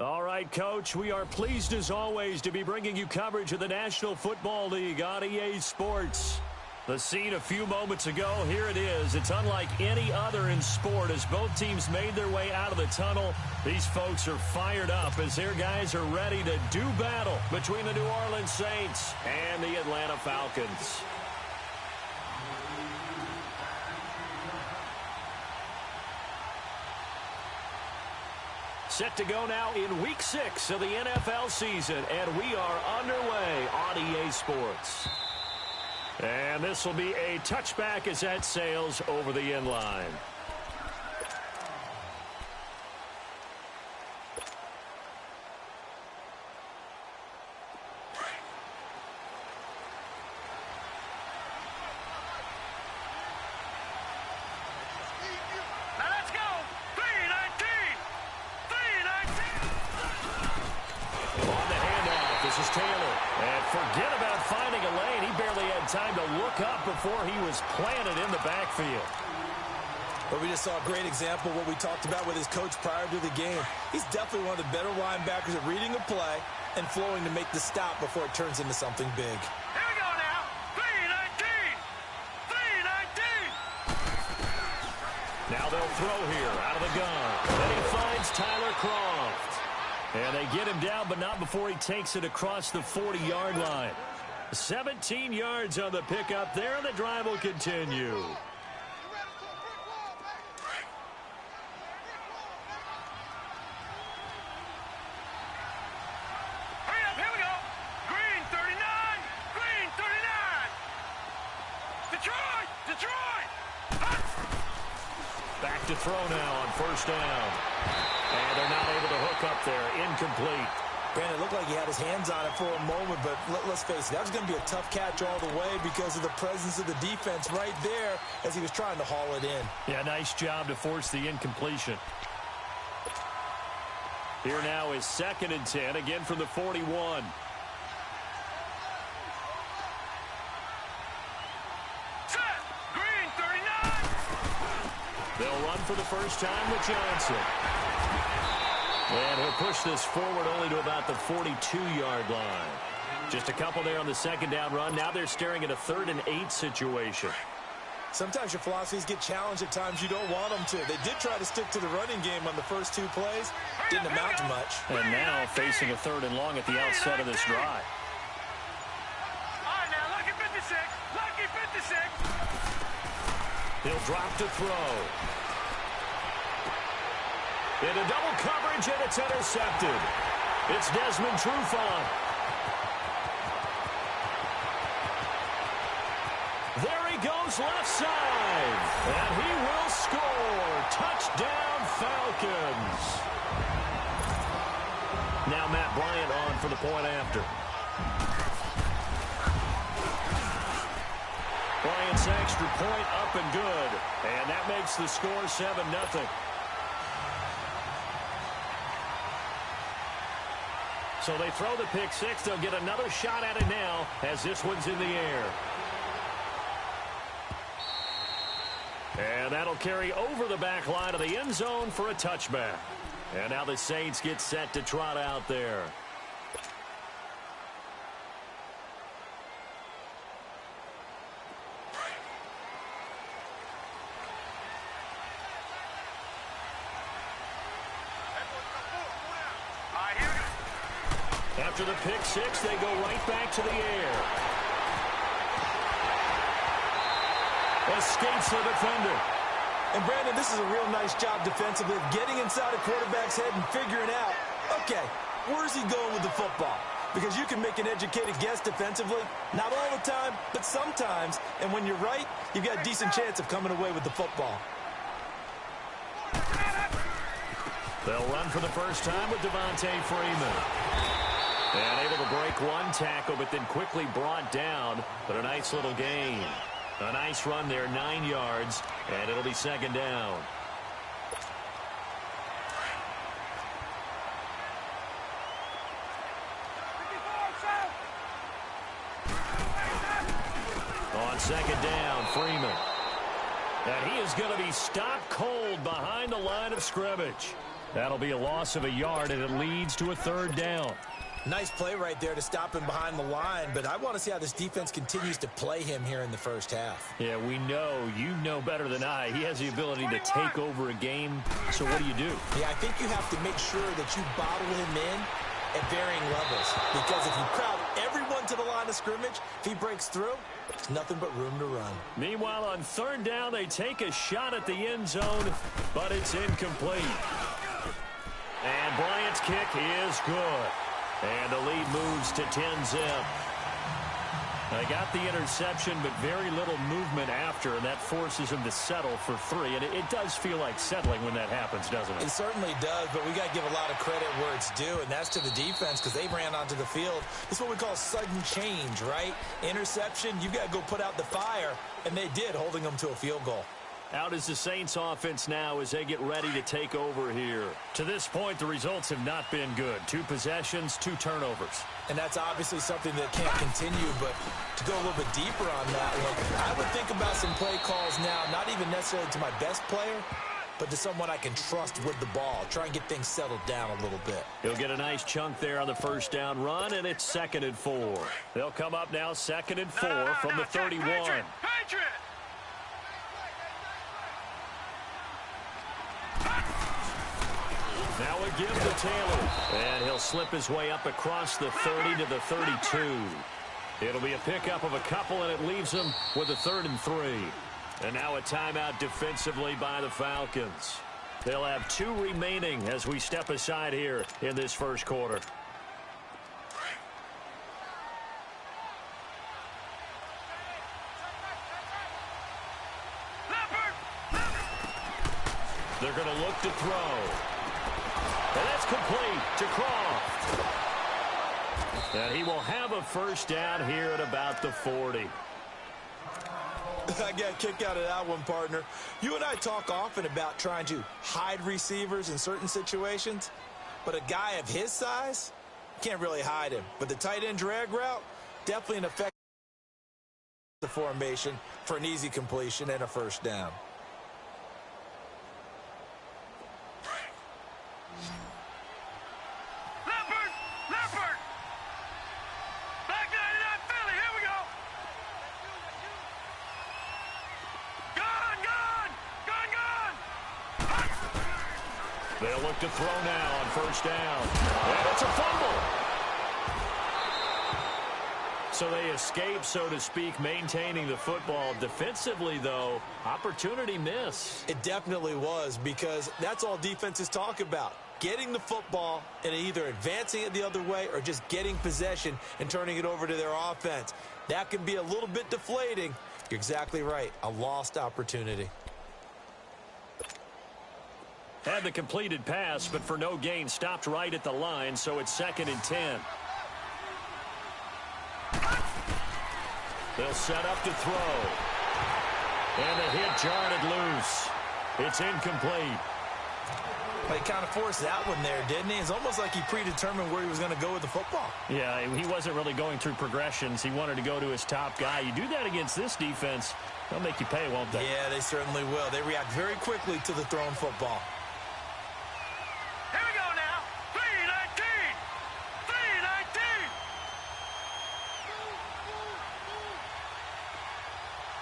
All right, Coach, we are pleased as always to be bringing you coverage of the National Football League on EA Sports. The scene a few moments ago, here it is. It's unlike any other in sport as both teams made their way out of the tunnel. These folks are fired up as their guys are ready to do battle between the New Orleans Saints and the Atlanta Falcons. Set to go now in Week 6 of the NFL season, and we are underway on EA Sports. And this will be a touchback as that sails over the end line. Time to look up before he was planted in the backfield. But we just saw a great example of what we talked about with his coach prior to the game. He's definitely one of the better linebackers at reading a play and flowing to make the stop before it turns into something big. Here we go now. 3-19. 3-19. Now they'll throw here out of the gun. Then he finds Tyler Croft. And they get him down, but not before he takes it across the 40-yard line. 17 yards on the pickup there, and the drive will continue. Hurry up, here we go. Green 39, Green 39. Detroit. Back to throw now on first down. And they're not able to hook up there. Incomplete. Brandon, it looked like he had his hands on it for a moment, but let's face it, that was going to be a tough catch all the way because of the presence of the defense right there as he was trying to haul it in. Yeah, nice job to force the incompletion. Here now is 2nd and 10, again from the 41. Set. Green 39. They'll run for the first time with Johnson. And he'll push this forward only to about the 42-yard line. Just a couple there on the second down run. Now they're staring at a 3rd and 8 situation. Sometimes your philosophies get challenged at times you don't want them to. They did try to stick to the running game on the first 2 plays. Didn't amount to much. And now facing a 3rd and long at the outset of this drive. All right, now, lucky 56. Lucky 56. He'll drop to throw. Into double coverage, and it's intercepted. It's Desmond Trufant. There he goes left side. And he will score. Touchdown, Falcons. Now Matt Bryant on for the point after. Bryant's extra point up and good. And that makes the score 7-0. So they throw the pick six. They'll get another shot at it now as this one's in the air. And that'll carry over the back line of the end zone for a touchback. And now the Saints get set to trot out there. After the pick six, they go right back to the air. Escapes the defender. And, Brandon, this is a real nice job defensively of getting inside a quarterback's head and figuring out, okay, where's he going with the football? Because you can make an educated guess defensively, not all the time, but sometimes. And when you're right, you've got a decent chance of coming away with the football. They'll run for the first time with Devontae Freeman. And able to break one tackle, but then quickly brought down. But a nice little gain. A nice run there, 9 yards, and it'll be second down. On second down, Freeman. And he is going to be stopped cold behind the line of scrimmage. That'll be a loss of a yard, and it leads to a third down. Nice play right there to stop him behind the line, but I want to see how this defense continues to play him here in the first half. Yeah, we know. You know better than I. He has the ability to take over a game. So what do you do? Yeah, I think you have to make sure that you bottle him in at varying levels, because if you crowd everyone to the line of scrimmage, if he breaks through, there's nothing but room to run. Meanwhile, on third down, they take a shot at the end zone, but it's incomplete. And Bryant's kick is good. And the lead moves to 10-zip. They got the interception, but very little movement after, and that forces him to settle for 3. And it does feel like settling when that happens, doesn't it? It certainly does, but we got to give a lot of credit where it's due, and that's to the defense, because they ran onto the field. It's what we call sudden change, right? Interception, you got to go put out the fire, and they did, holding them to a field goal. Out is the Saints offense now as they get ready to take over here. To this point, the results have not been good. 2 possessions, 2 turnovers. And that's obviously something that can't continue, but to go a little bit deeper on that one, I would think about some play calls now, not even necessarily to my best player, but to someone I can trust with the ball. Try and get things settled down a little bit. He'll get a nice chunk there on the first down run, and it's 2nd and 4. They'll come up now 2nd and 4 from the 31. Patriot! Now a give to Taylor, and he'll slip his way up across the 30 to the 32. It'll be a pickup of a couple, and it leaves them with a 3rd and 3. And now a timeout defensively by the Falcons. They'll have 2 remaining as we step aside here in this first quarter. They're going to look to throw. And that's complete to Croft. And he will have a first down here at about the 40. I got a kick out of that one, partner. You and I talk often about trying to hide receivers in certain situations, but a guy of his size, can't really hide him. But the tight end drag route, definitely an effective formation for an easy completion and a first down. They'll look to throw now on first down. And it's a fumble. So they escape, so to speak, maintaining the football. Defensively, though, opportunity miss. It definitely was, because that's all defenses talk about. Getting the football and either advancing it the other way or just getting possession and turning it over to their offense. That can be a little bit deflating. You're exactly right. A lost opportunity. Had the completed pass, but for no gain, stopped right at the line, so it's 2nd and 10. They'll set up to throw. And the hit jarred it loose. It's incomplete. Well, he kind of forced that one there, didn't he? It's almost like he predetermined where he was going to go with the football. Yeah, he wasn't really going through progressions. He wanted to go to his top guy. You do that against this defense, they'll make you pay, won't they? Yeah, they certainly will. They react very quickly to the thrown football. Here we go now. 3-19. 3-19.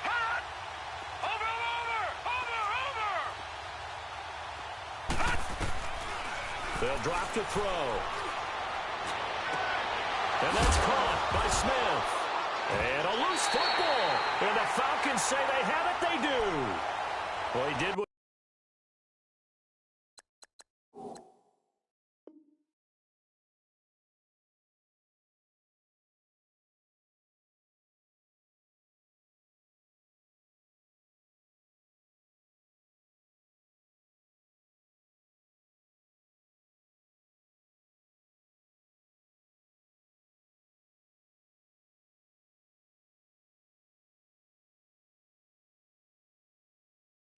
Hot. Over. Hot. They'll drop to throw. And that's caught by Smith. And a loose football. And the Falcons say they have it. They do. Well, he did what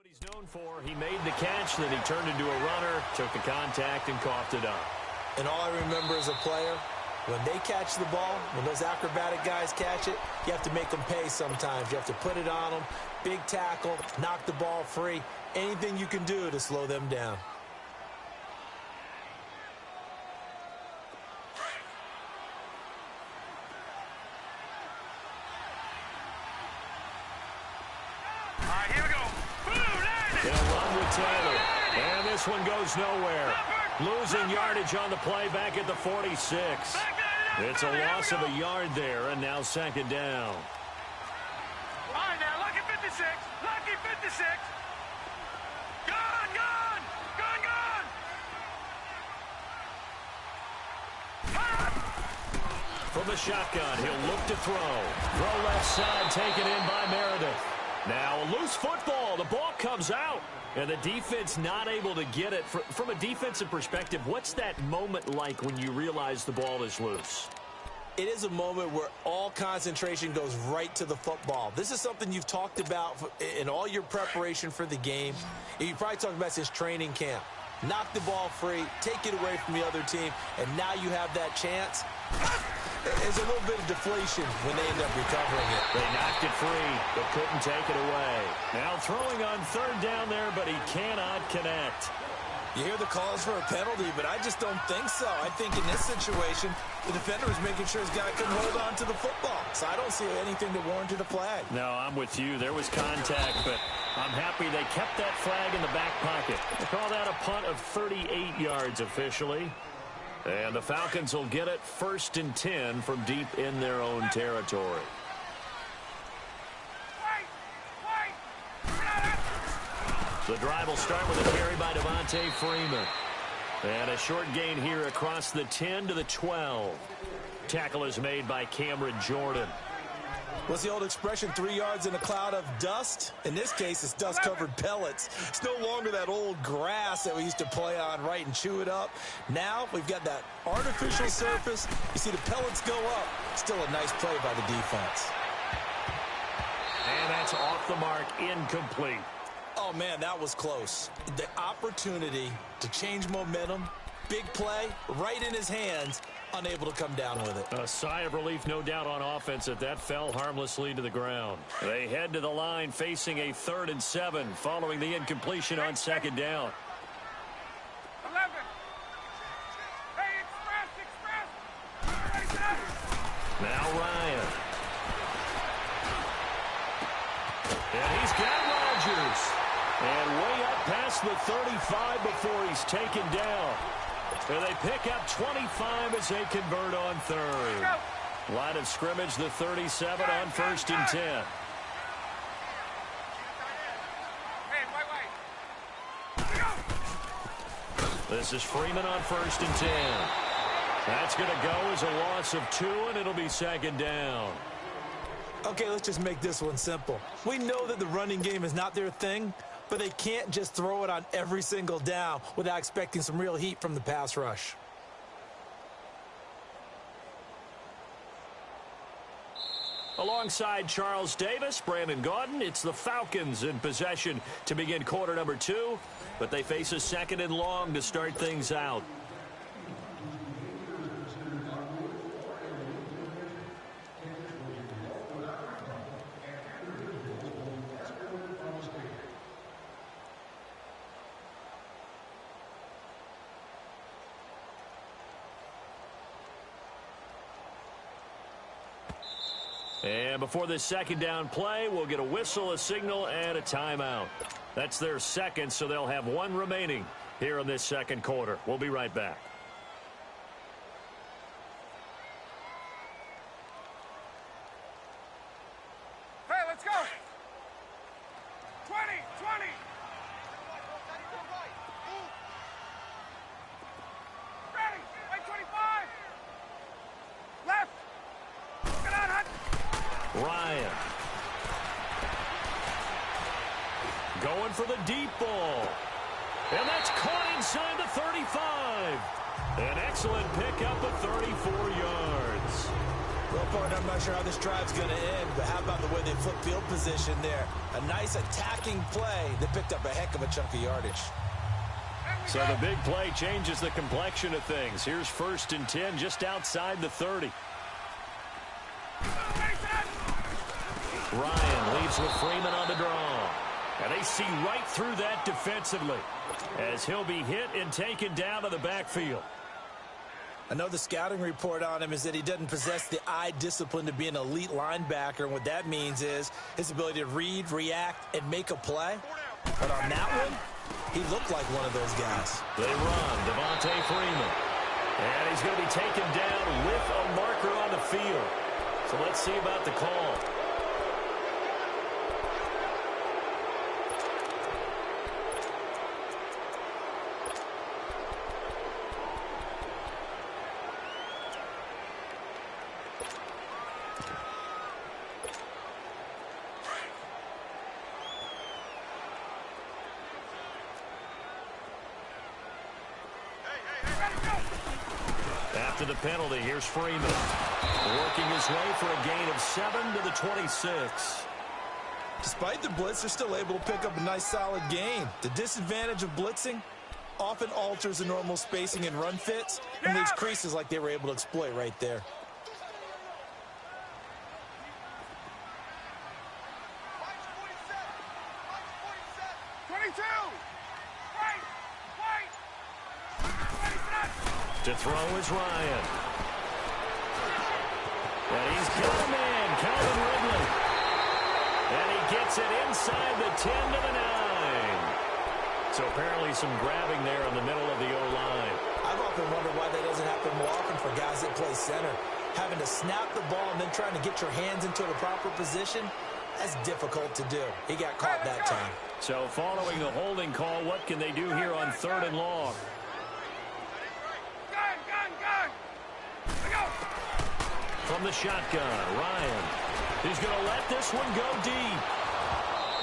he's known for. He made the catch, then he turned into a runner, took the contact, and coughed it up. And all I remember as a player, when they catch the ball, when those acrobatic guys catch it, you have to make them pay sometimes. You have to put it on them, big tackle, knock the ball free, anything you can do to slow them down. Taylor. And this one goes nowhere. Losing yardage on the play back at the 46. It's a loss of a yard there, and now second down. All right, now, lucky 56. Lucky 56. Gone, gone. Gone, gone. From the shotgun, he'll look to throw. Throw left side, taken in by Meredith. Now a loose football. The ball comes out. And the defense not able to get it. From a defensive perspective, what's that moment like when you realize the ball is loose? It is a moment where all concentration goes right to the football. This is something you've talked about in all your preparation for the game. You probably talked about since training camp. Knock the ball free, take it away from the other team, and now you have that chance. There's a little bit of deflation when they end up recovering it. They knocked it free, but couldn't take it away. Now throwing on third down there, but he cannot connect. You hear the calls for a penalty, but I just don't think so. I think in this situation, the defender was making sure his guy couldn't hold on to the football. So I don't see anything that warranted a flag. No, I'm with you. There was contact, but I'm happy they kept that flag in the back pocket. They call that a punt of 38 yards officially. And the Falcons will get it 1st and 10 from deep in their own territory. The drive will start with a carry by Devontae Freeman. And a short gain here across the 10 to the 12. Tackle is made by Cameron Jordan. What's the old expression, 3 yards in a cloud of dust? In this case, it's dust-covered pellets. It's no longer that old grass that we used to play on, right, and chew it up. Now we've got that artificial surface. You see the pellets go up. Still a nice play by the defense. And that's off the mark, incomplete. Oh, man, that was close. The opportunity to change momentum, big play, right in his hands, unable to come down with it. A sigh of relief, no doubt, on offense that fell harmlessly to the ground. They head to the line facing a 3rd and 7 following the incompletion on second down. 11. Hey, express. Now Ryan. And he's got Rodgers. And way up past the 35 before he's taken down. And they pick up 25 as they convert on 3rd. Line of scrimmage, the 37 on 1st and 10. This is Freeman on 1st and 10. That's going to go as a loss of 2, and it'll be second down. Okay, let's just make this one simple. We know that the running game is not their thing, but they can't just throw it on every single down without expecting some real heat from the pass rush. Alongside Charles Davis, Brandon Gaudin, it's the Falcons in possession to begin quarter number 2, but they face a 2nd and long to start things out. And before this second down play, we'll get a whistle, a signal, and a timeout. That's their 2nd, so they'll have 1 remaining here in this 2nd quarter. We'll be right back. Hey, let's go. 20. Ready. Right 25. Left. Get on, Hunt. Ryan. Going for the deep ball. And that's caught inside the 35. An excellent pickup of 34 yards. Well, partner, I'm not sure how this drive's going to end, but how about the way they flip field position there? A nice attacking play that picked up a heck of a chunk of yardage. So the big play changes the complexion of things. Here's 1st and 10 just outside the 30. Ryan leads with Freeman on the draw. And they see right through that defensively as he'll be hit and taken down to the backfield. I know the scouting report on him is that he doesn't possess the eye discipline to be an elite linebacker. And what that means is his ability to read, react, and make a play. But on that one, He looked like one of those guys. They run, Devontae Freeman. And he's going to be taken down with a marker on the field. So let's see about the call. After the penalty, here's Freeman. Working his way for a gain of 7 to the 26. Despite the blitz, they're still able to pick up a nice solid gain. The disadvantage of blitzing often alters the normal spacing and run fits and leaves creases like they were able to exploit right there. To throw is Ryan. And he's got a man, Calvin Ridley. And he gets it inside the 10 to the 9. So apparently some grabbing there in the middle of the O-line. I've often wondered why that doesn't happen more often for guys that play center. Having to snap the ball and then trying to get your hands into the proper position, that's difficult to do. He got caught that time. So following the holding call, what can they do here on 3rd and long? From the shotgun, Ryan. He's going to let this one go deep.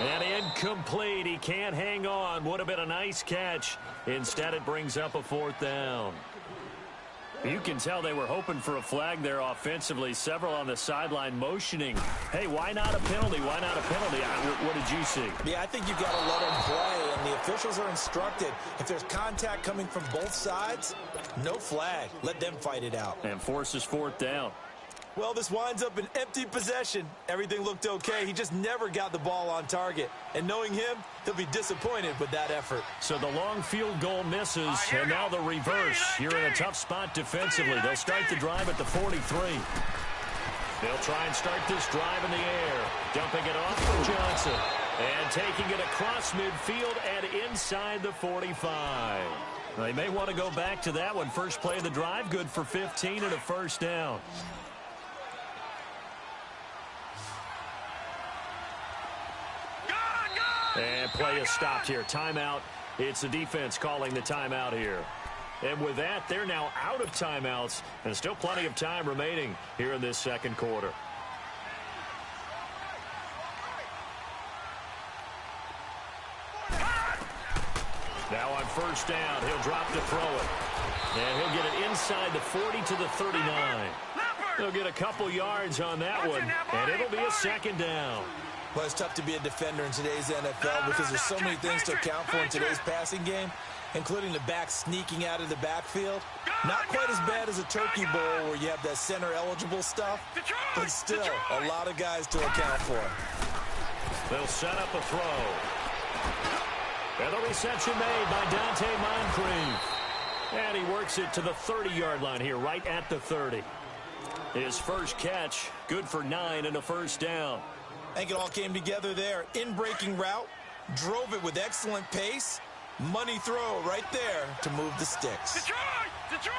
And incomplete. He can't hang on. Would have been a nice catch. Instead, it brings up a 4th down. You can tell they were hoping for a flag there offensively. Several on the sideline motioning. Hey, why not a penalty? Why not a penalty? What did you see? Yeah, I think you've got to let them play, and the officials are instructed. If there's contact coming from both sides, no flag. Let them fight it out. And forces 4th down. Well, this winds up an empty possession. Everything looked okay. He just never got the ball on target. And knowing him, he'll be disappointed with that effort. So the long field goal misses, and now the reverse. You're in a tough spot defensively. They'll start the drive at the 43. They'll try and start this drive in the air. Dumping it off for Johnson. And taking it across midfield and inside the 45. They may want to go back to that one. First play of the drive, good for 15 and a 1st down. And play is stopped here. Timeout. It's the defense calling the timeout here. And with that, they're now out of timeouts. And still plenty of time remaining here in this 2nd quarter. Now on 1st down, he'll drop to throw it. And he'll get it inside the 40 to the 39. He'll get a couple yards on that one. And it'll be a 2nd down. Well, it's tough to be a defender in today's NFL because there's so many things to account for in today's passing game, including the back sneaking out of the backfield. Not quite as bad as a turkey bowl where you have that center-eligible stuff, but still a lot of guys to account for. They'll set up a throw. And the reception made by Dante Moncrief. And he works it to the 30-yard line here, right at the 30. His first catch, good for 9 and a 1st down. I think it all came together there. In-breaking route, drove it with excellent pace. Money throw right there to move the sticks. Detroit! Detroit!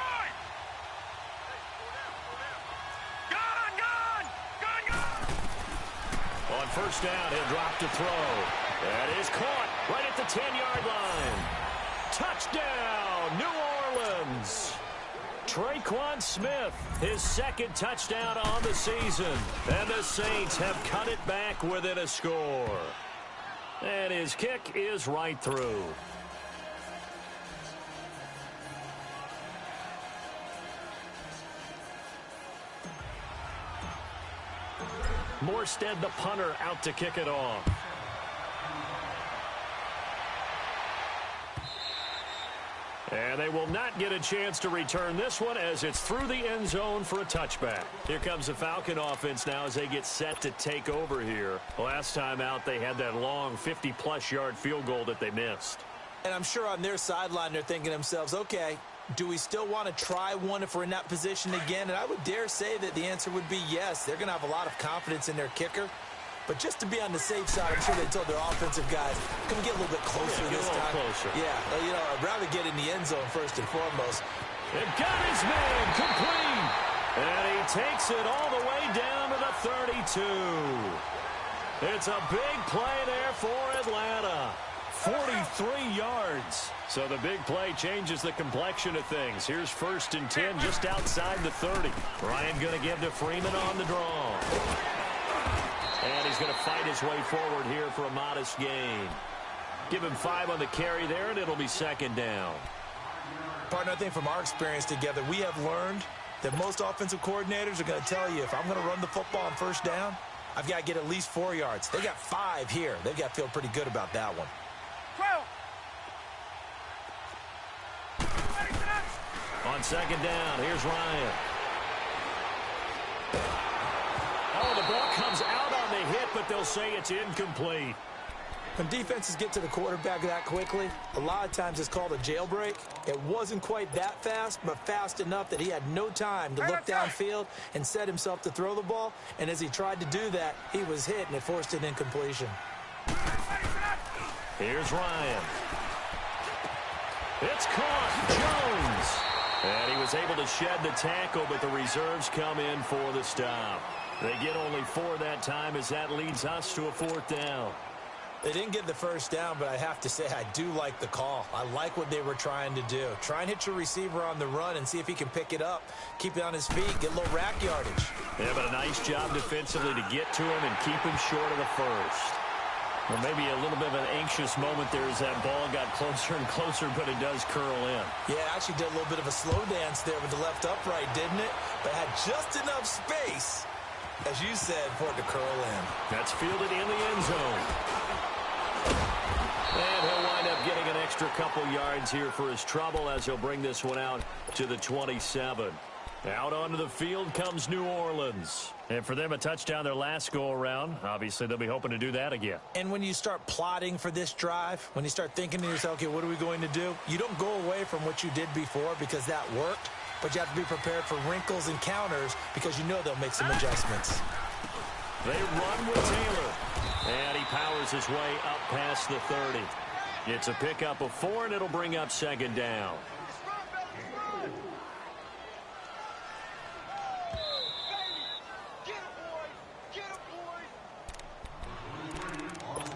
Gone! On 1st down, he'll drop to throw. That is caught right at the 10-yard line. Touchdown, New Orleans. Traquan Smith, his 2nd touchdown on the season. And the Saints have cut it back within a score. And his kick is right through. Morstead, the punter, out to kick it off. And they will not get a chance to return this one as it's through the end zone for a touchback. Here comes the Falcon offense now as they get set to take over here. Last time out, they had that long 50-plus yard field goal that they missed. And I'm sure on their sideline they're thinking to themselves, okay, do we still want to try one if we're in that position again? And I would dare say that the answer would be yes. They're going to have a lot of confidence in their kicker. But just to be on the safe side, I'm sure they told their offensive guys, can we get a little bit closer this time? Closer. Yeah, you know, I'd rather get in the end zone first and foremost. It got his man complete. And he takes it all the way down to the 32. It's a big play there for Atlanta. 43 yards. So the big play changes the complexion of things. Here's 1st and 10 just outside the 30. Ryan going to give to Freeman on the draw. And he's going to fight his way forward here for a modest gain. Give him 5 on the carry there, and it'll be 2nd down. Partner, I think from our experience together, we have learned that most offensive coordinators are going to tell you, if I'm going to run the football on 1st down, I've got to get at least 4 yards. They got 5 here. They've got to feel pretty good about that one. On 2nd down, here's Ryan. Oh, the ball comes out on the hit, but they'll say it's incomplete. When defenses get to the quarterback that quickly, a lot of times it's called a jailbreak. It wasn't quite that fast, but fast enough that he had no time to look downfield and set himself to throw the ball. And as he tried to do that, he was hit, and it forced an incompletion. Here's Ryan. It's caught. Jones. And he was able to shed the tackle, but the reserves come in for the stop. They get only 4 that time as that leads us to a 4th down. They didn't get the 1st down, but I have to say I do like the call. I like what they were trying to do. Try and hit your receiver on the run and see if he can pick it up. Keep it on his feet, get a little rack yardage. Yeah, but a nice job defensively to get to him and keep him short of the 1st. Well, maybe a little bit of an anxious moment there as that ball got closer and closer, but it does curl in. Yeah, actually did a little bit of a slow dance there with the left upright, didn't it? But had just enough space, as you said, for it to curl in. That's fielded in the end zone. And he'll wind up getting an extra couple yards here for his trouble as he'll bring this one out to the 27. Out onto the field comes New Orleans. And for them, a touchdown their last go-around. Obviously, they'll be hoping to do that again. And when you start plotting for this drive, when you start thinking to yourself, okay, what are we going to do? You don't go away from what you did before because that worked, but you have to be prepared for wrinkles and counters because you know they'll make some adjustments. They run with Taylor. And he powers his way up past the 30. It's a pickup of 4, and it'll bring up 2nd down.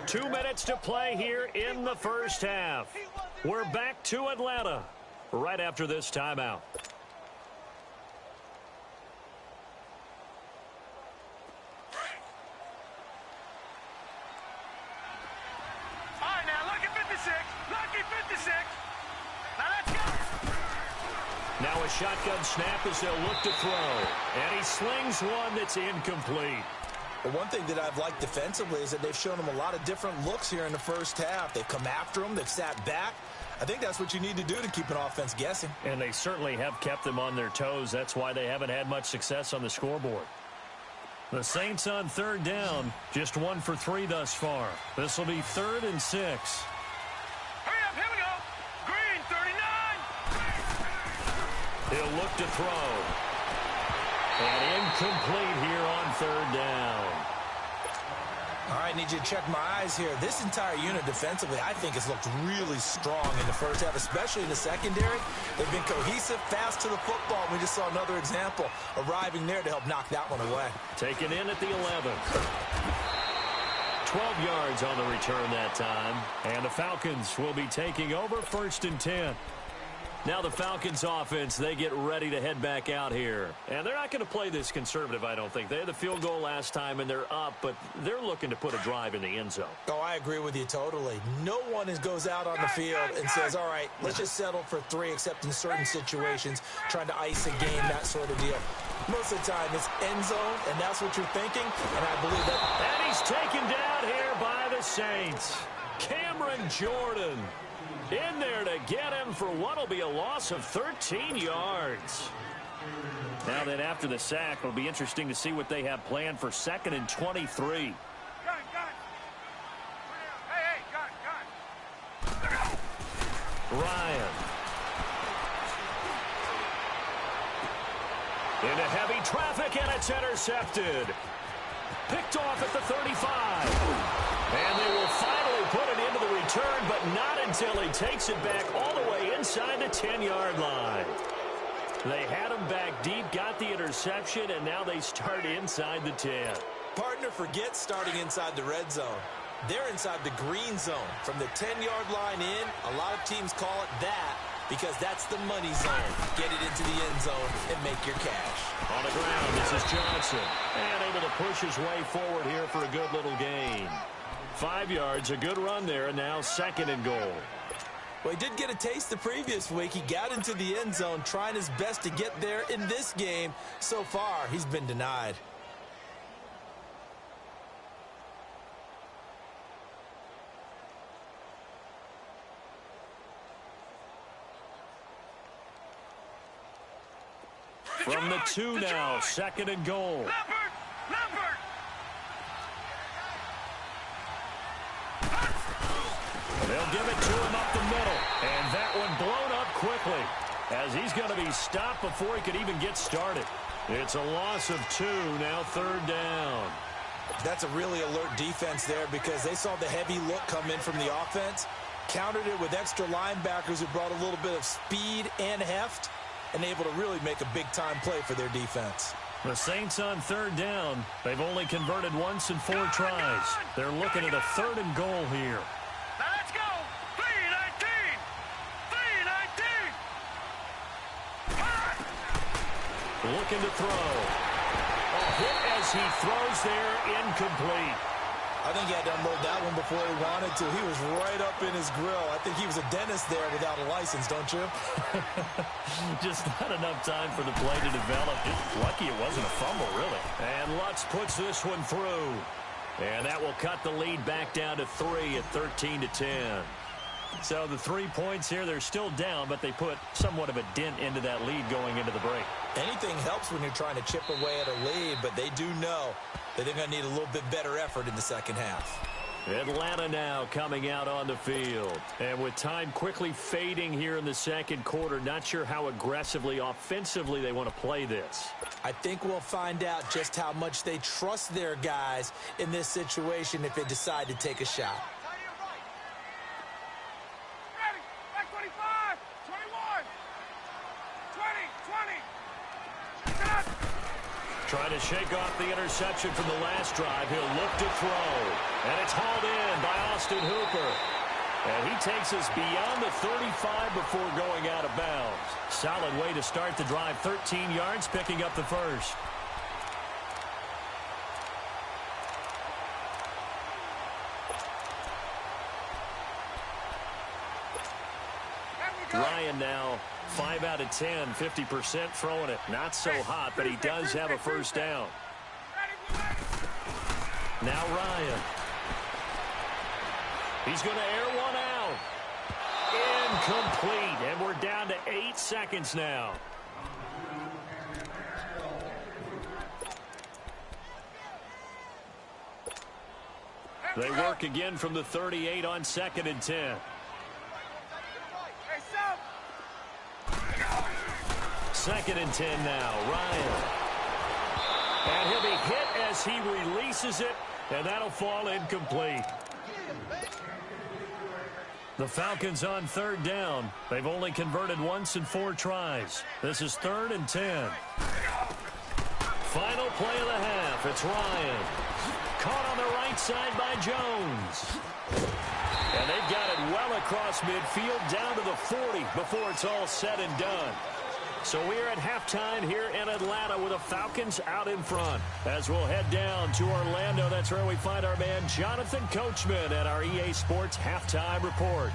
2 minutes to play here in the 1st half. We're back to Atlanta right after this timeout. All right, now look at 56. Lucky 56. Now let's go. Now a shotgun snap as they'll look to throw. And he slings one that's incomplete. Well, one thing that I've liked defensively is that they've shown them a lot of different looks here in the 1st half. They've come after them. They've sat back. I think that's what you need to do to keep an offense guessing. And they certainly have kept them on their toes. That's why they haven't had much success on the scoreboard. The Saints on 3rd down, just 1 for 3 thus far. This will be 3rd and 6. Hurry up, here we go. Green, 39. He'll look to throw. And incomplete here on 3rd down. All right, need you to check my eyes here. This entire unit defensively, I think, has looked really strong in the 1st half, especially in the secondary. They've been cohesive, fast to the football. We just saw another example arriving there to help knock that one away. Taken in at the 11. 12 yards on the return that time. And the Falcons will be taking over 1st and 10. Now the Falcons offense, they get ready to head back out here. And they're not going to play this conservative, I don't think. They had the field goal last time, and they're up, but they're looking to put a drive in the end zone. Oh, I agree with you totally. No one goes out on the field and says, all right, let's just settle for 3, except in certain situations, trying to ice a game, that sort of deal. Most of the time, it's end zone, and that's what you're thinking, and I believe that. And he's taken down here by the Saints. Cameron Jordan in there to get him for what will be a loss of 13 yards. Now then, after the sack, it'll be interesting to see what they have planned for 2nd and 23. Gun. Hey, gun. Ryan. Into heavy traffic, and it's intercepted. Picked off at the 35. And they will finally put it into the return, but not until he takes it back all the way inside the 10-yard line. They had him back deep, got the interception, and now they start inside the 10. Partner, forget starting inside the red zone. They're inside the green zone. From the 10-yard line in, a lot of teams call it that because that's the money zone. Get it into the end zone and make your cash. On the ground, this is Johnson. And able to push his way forward here for a good little gain. 5 yards, a good run there, and now 2nd and goal. Well, he did get a taste the previous week. He got into the end zone, trying his best to get there in this game. So far, he's been denied. From the 2 now, 2nd and goal. Leopard! They'll give it to him up the middle. And that one blown up quickly as he's going to be stopped before he could even get started. It's a loss of 2, now 3rd down. That's a really alert defense there because they saw the heavy look come in from the offense, countered it with extra linebackers who brought a little bit of speed and heft, and able to really make a big-time play for their defense. The Saints on 3rd down. They've only converted once in 4 tries. They're looking at a 3rd and goal here. Now let's go! 3-19! 3-19! Looking to throw. A hit as he throws there, incomplete. I think he had to unload that one before he wanted to. He was right up in his grill. I think he was a dentist there without a license, don't you? Just not enough time for the play to develop. Lucky it wasn't a fumble, really. And Lutz puts this one through. And that will cut the lead back down to 3 at 13-10. So the 3 points here, they're still down, but they put somewhat of a dent into that lead going into the break. Anything helps when you're trying to chip away at a lead, but they do know that they're going to need a little bit better effort in the second half. Atlanta now coming out on the field. And with time quickly fading here in the second quarter, not sure how aggressively, offensively they want to play this. I think we'll find out just how much they trust their guys in this situation if they decide to take a shot. Ready! Back 25! 21! 20! 20! Stop! Trying to shake off the interception from the last drive. He'll look to throw. And it's hauled in by Austin Hooper. And he takes us beyond the 35 before going out of bounds. Solid way to start the drive. 13 yards, picking up the first. Ryan now 5 out of 10, 50% throwing it. Not so hot, but he does have a first down. Now Ryan. He's going to air one out. Incomplete, and we're down to 8 seconds now. They work again from the 38 on 2nd and 10. 2nd and 10 now. Ryan. And he'll be hit as he releases it, and that'll fall incomplete. The Falcons on 3rd down. They've only converted once in 4 tries. This is 3rd and 10. Final play of the half. It's Ryan. Caught on the right side by Jones. And they've got it well across midfield down to the 40 before it's all said and done. So we're at halftime here in Atlanta with the Falcons out in front. As we'll head down to Orlando, that's where we find our man Jonathan Coachman at our EA Sports Halftime Report.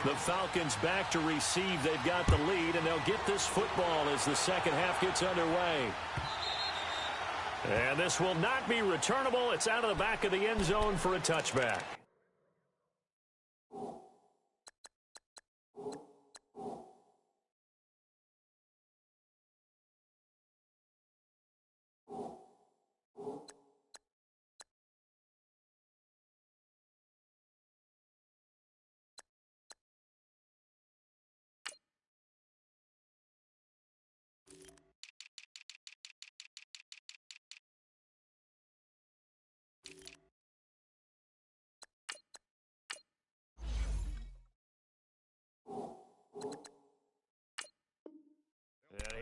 The Falcons back to receive. They've got the lead, and they'll get this football as the second half gets underway. And this will not be returnable. It's out of the back of the end zone for a touchback.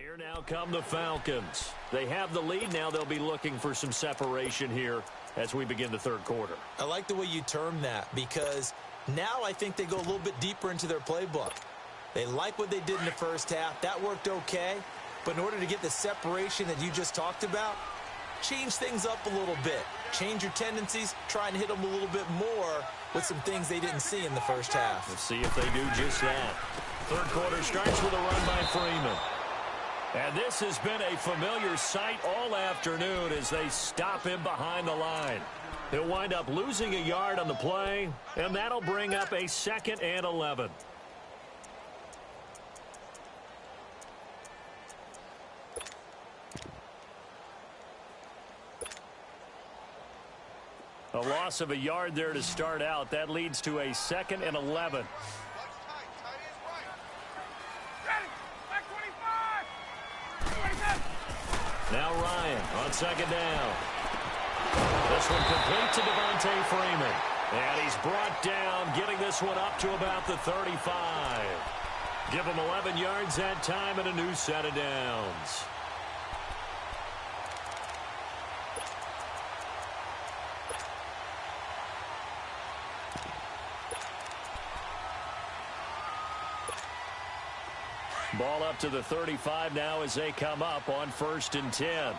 Here now come the Falcons. They have the lead. Now they'll be looking for some separation here as we begin the third quarter. I like the way you term that, because now I think they go a little bit deeper into their playbook. They like what they did in the first half. That worked okay. But in order to get the separation that you just talked about, change things up a little bit. Change your tendencies. Try and hit them a little bit more with some things they didn't see in the first half. Let's see if they do just that. Third quarter starts with a run by Freeman. And this has been a familiar sight all afternoon as they stop him behind the line. He'll wind up losing a yard on the play, and that'll bring up a 2nd and 11. A loss of a yard there to start out. That leads to a 2nd and 11. Now Ryan on 2nd down. This one complete to Devontae Freeman. And he's brought down, getting this one up to about the 35. Give him 11 yards that time and a new set of downs. Ball up to the 35 now as they come up on 1st and 10.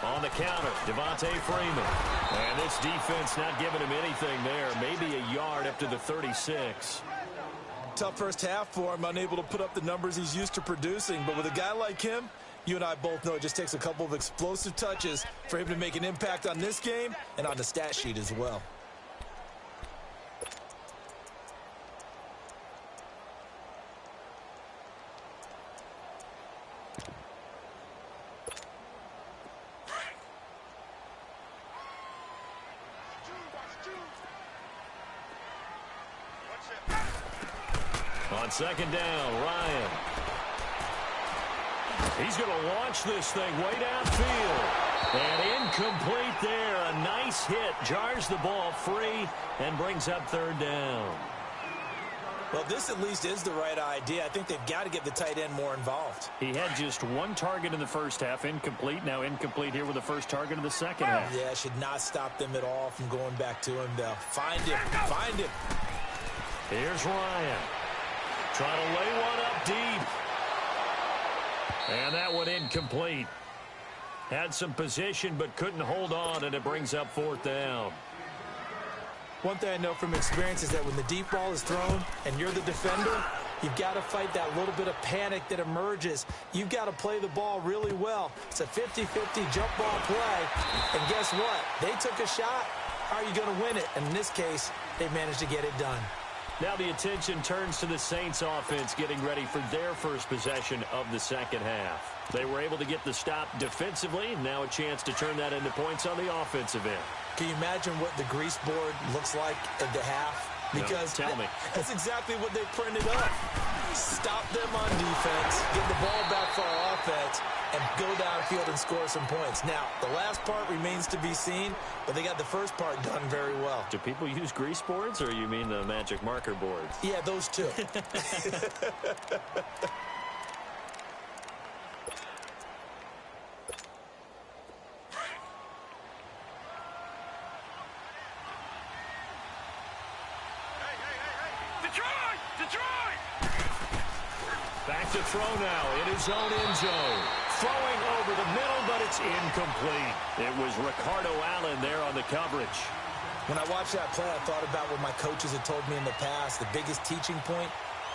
On the counter, Devontae Freeman. And this defense not giving him anything there. Maybe a yard up to the 36. Tough first half for him, unable to put up the numbers he's used to producing. But with a guy like him, you and I both know it just takes a couple of explosive touches for him to make an impact on this game and on the stat sheet as well. On 2nd down, Ryan. He's going to launch this thing way downfield. And incomplete there. A nice hit. Jars the ball free and brings up 3rd down. Well, this at least is the right idea. I think they've got to get the tight end more involved. He had just 1 target in the first half. Incomplete. Now incomplete here with the first target in the second half. Yeah, should not stop them at all from going back to him, though. Find him. Find him. Here's Ryan. Trying to lay one up deep. And that one incomplete. Had some position but couldn't hold on, and it brings up 4th down. One thing I know from experience is that when the deep ball is thrown and you're the defender, you've got to fight that little bit of panic that emerges. You've got to play the ball really well. It's a 50-50 jump ball play. And guess what? They took a shot. How are you going to win it? And in this case, they managed to get it done. Now the attention turns to the Saints offense getting ready for their first possession of the second half. They were able to get the stop defensively. Now a chance to turn that into points on the offensive end. Can you imagine what the grease board looks like at the half? Because no, tell me. That's exactly what they printed up. Stop them on defense, get the ball back for our offense, and go downfield and score some points. Now, the last part remains to be seen, but they got the first part done very well. Do people use grease boards, or you mean the magic marker boards? Yeah, those two. Back to throw now in his own end zone. Throwing over the middle, but it's incomplete. It was Ricardo Allen there on the coverage. When I watched that play, I thought about what my coaches had told me in the past. The biggest teaching point,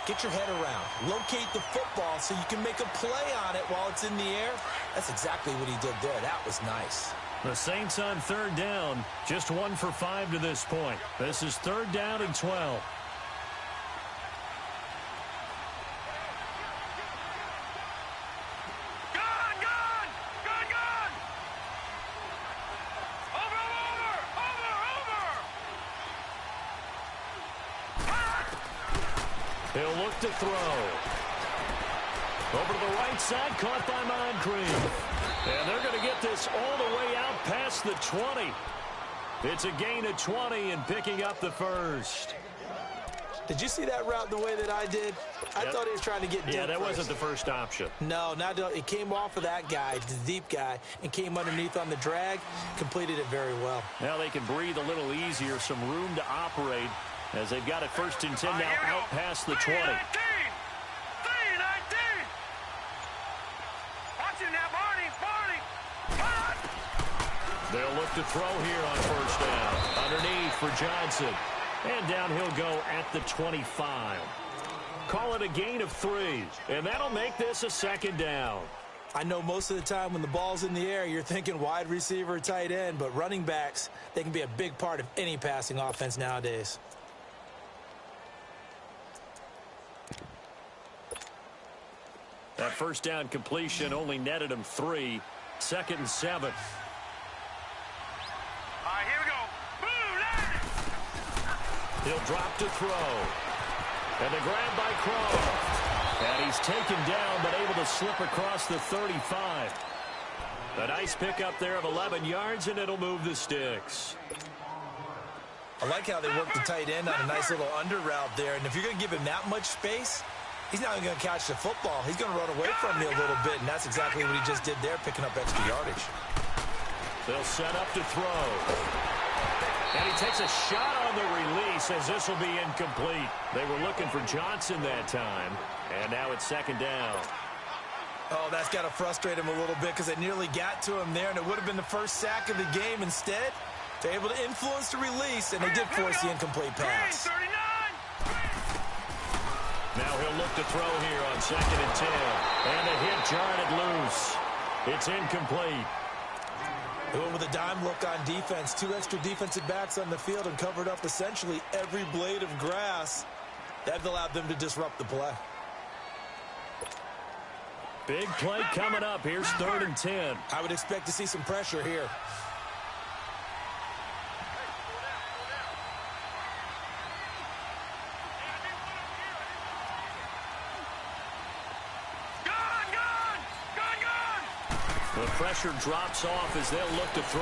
get your head around. Locate the football so you can make a play on it while it's in the air. That's exactly what he did there. That was nice. The Saints on 3rd down, just 1 for 5 to this point. This is 3rd down and 12. He'll look to throw. Over to the right side, caught by Moncrief. And they're going to get this all the way out past the 20. It's a gain of 20 and picking up the first. Did you see that route the way that I did? I thought he was trying to get deep. Yeah, that first. wasn't the first option. No, it came off of that guy, the deep guy, and came underneath on the drag. Completed it very well. Now they can breathe a little easier, some room to operate as they've got it 1st and 10 now out past the 20. 3-19. Watch it now, Barney. They'll look to throw here on 1st down. Underneath for Johnson. And down he'll go at the 25. Call it a gain of 3, and that'll make this a 2nd down. I know most of the time when the ball's in the air, you're thinking wide receiver, tight end, but running backs, they can be a big part of any passing offense nowadays. That 1st down completion only netted him 3. 2nd and 7. All right, here we go. Boom, He'll drop to throw. And the grab by Croft. And he's taken down, but able to slip across the 35. A nice pickup there of 11 yards, and it'll move the sticks. I like how they work the tight end on a nice little under route there. And if you're going to give him that much space, he's not even going to catch the football. He's going to run away from you a little bit, and that's exactly what he just did there, picking up extra yardage. They'll set up to throw. And he takes a shot on the release as this will be incomplete. They were looking for Johnson that time, and now it's 2nd down. Oh, that's got to frustrate him a little bit because they nearly got to him there, and it would have been the first sack of the game. Instead, they're able to influence the release, and they did force the incomplete pass. 39. Now he'll look to throw here on 2nd and 10. And a hit jarred it loose. It's incomplete. They went with a dime look on defense. 2 extra defensive backs on the field and covered up essentially every blade of grass. That allowed them to disrupt the play. Big play coming up. Here's 3rd and 10. I would expect to see some pressure here. The pressure drops off as they'll look to throw.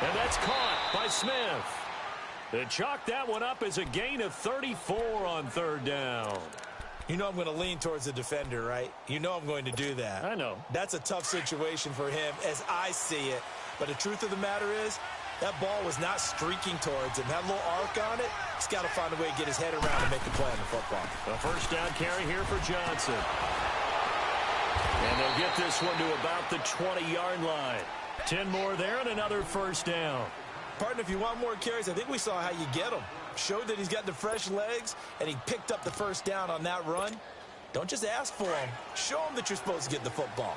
And that's caught by Smith. They chalk that one up as a gain of 34 on 3rd down. You know I'm going to lean towards the defender, right? You know I'm going to do that. I know. That's a tough situation for him as I see it. But the truth of the matter is, that ball was not streaking towards him. That little arc on it, he's got to find a way to get his head around and make a play on the football. A 1st down carry here for Johnson. And they'll get this one to about the 20-yard line. 10 more there and another 1st down. Partner, if you want more carries, I think we saw how you get them. Showed that he's got the fresh legs, and he picked up the 1st down on that run. Don't just ask for him. Show him that you're supposed to get the football.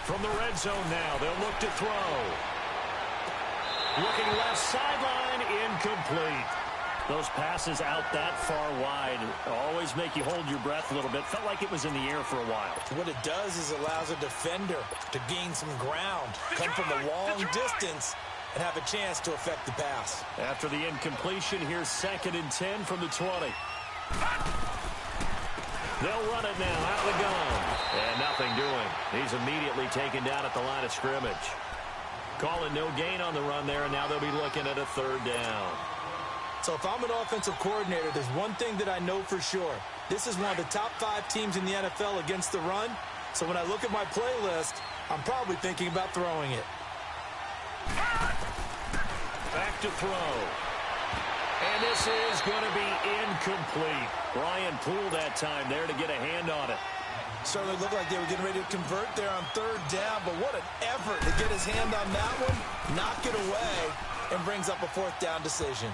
From the red zone now, they'll look to throw. Looking left sideline, incomplete. Those passes out that far wide always make you hold your breath a little bit. Felt like it was in the air for a while. What it does is allows a defender to gain some ground, come from a long distance, and have a chance to affect the pass. After the incompletion, here's 2nd and 10 from the 20. They'll run it now out of the gun. And nothing doing. He's immediately taken down at the line of scrimmage. Calling no gain on the run there, and now they'll be looking at a 3rd down. So if I'm an offensive coordinator, there's one thing that I know for sure. This is one of the top 5 teams in the NFL against the run. So when I look at my playlist, I'm probably thinking about throwing it. Back to throw. And this is going to be incomplete. Brian Poole that time there to get a hand on it. Certainly looked like they were getting ready to convert there on 3rd down, but what an effort to get his hand on that one, knock it away, and brings up a 4th down decision.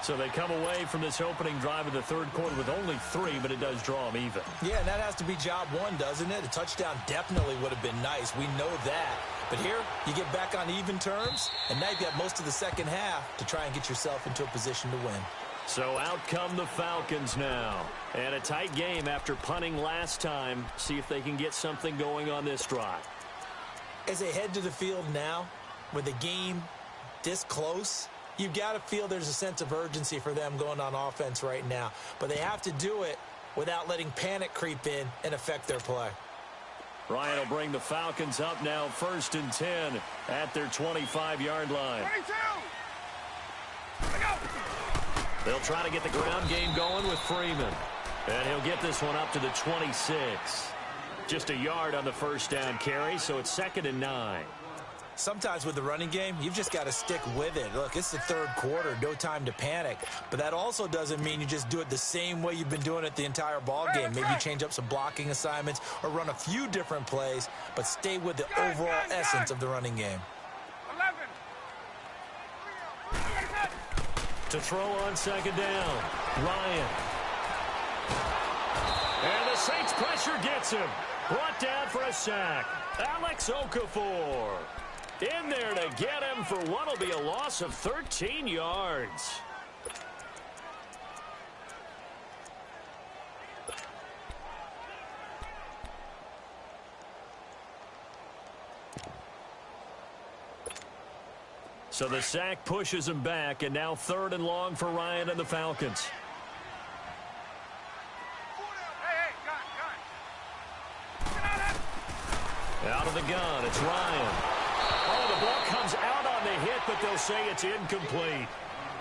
So they come away from this opening drive of the 3rd quarter with only 3, but it does draw them even. Yeah, and that has to be job 1, doesn't it? A touchdown definitely would have been nice. We know that. But here, you get back on even terms, and now you've got most of the second half to try and get yourself into a position to win. So out come the Falcons now. And a tight game after punting last time. See if they can get something going on this drive. As they head to the field now, with the game this close, you've got to feel there's a sense of urgency for them going on offense right now. But they have to do it without letting panic creep in and affect their play. Ryan will bring the Falcons up now 1st and 10 at their 25-yard line. 22. Go. They'll try to get the ground game going with Freeman. And he'll get this one up to the 26. Just a yard on the first down carry, so it's 2nd and 9. Sometimes with the running game, you've just got to stick with it. Look, it's the third quarter, no time to panic. But that also doesn't mean you just do it the same way you've been doing it the entire ball game. Maybe change up some blocking assignments or run a few different plays, but stay with the overall essence of the running game. 11. To throw on 2nd down, Ryan. And the Saints pressure gets him. Brought down for a sack. Alex Okafor in there to get him for what will be a loss of 13 yards. So the sack pushes him back, and now 3rd and long for Ryan and the Falcons. Hey, gun. Out of the gun, it's Ryan. Oh, the ball comes out on the hit, but they'll say it's incomplete.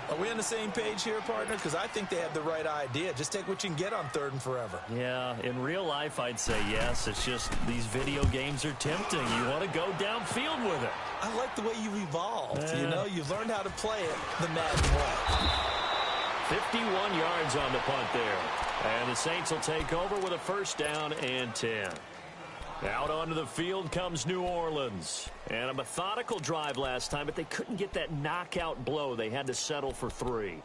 Are we on the same page here, partner? Because I think they have the right idea. Just take what you can get on 3rd and forever. Yeah, in real life, I'd say yes. It's just these video games are tempting. You want to go downfield with it. I like the way you've evolved. You know, you've learned how to play it the Madden way. 51 yards on the punt there. And the Saints will take over with a 1st down and 10. Out onto the field comes New Orleans. And a methodical drive last time, but they couldn't get that knockout blow. They had to settle for 3.